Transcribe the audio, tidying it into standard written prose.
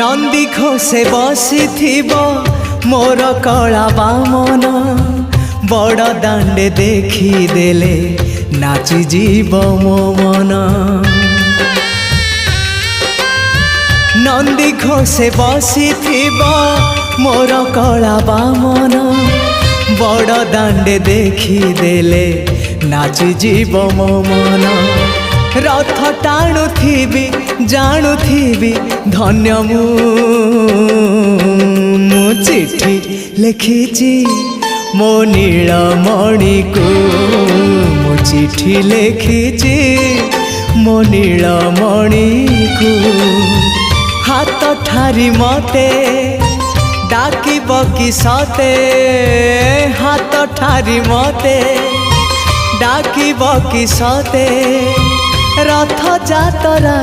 नंदी घोषे बसी मोर कला बामन बड़ दांडे देखी देले नाची जीव मो मन। नंदी घोषे बसी मोर कला बामन बड़ दांडे देखी देले नाची जीव मो मन। रथ टाणुथिबी जाणुथिबी धन्य मु चिट्ठी लिखिची मो नीलमणि को मु चिट्ठी लिखिची मो नीलमणि को। हाथ ठारी मते डाकिब कि सते हाथ ठारी मते डाकिब कि सते रथ जातरा।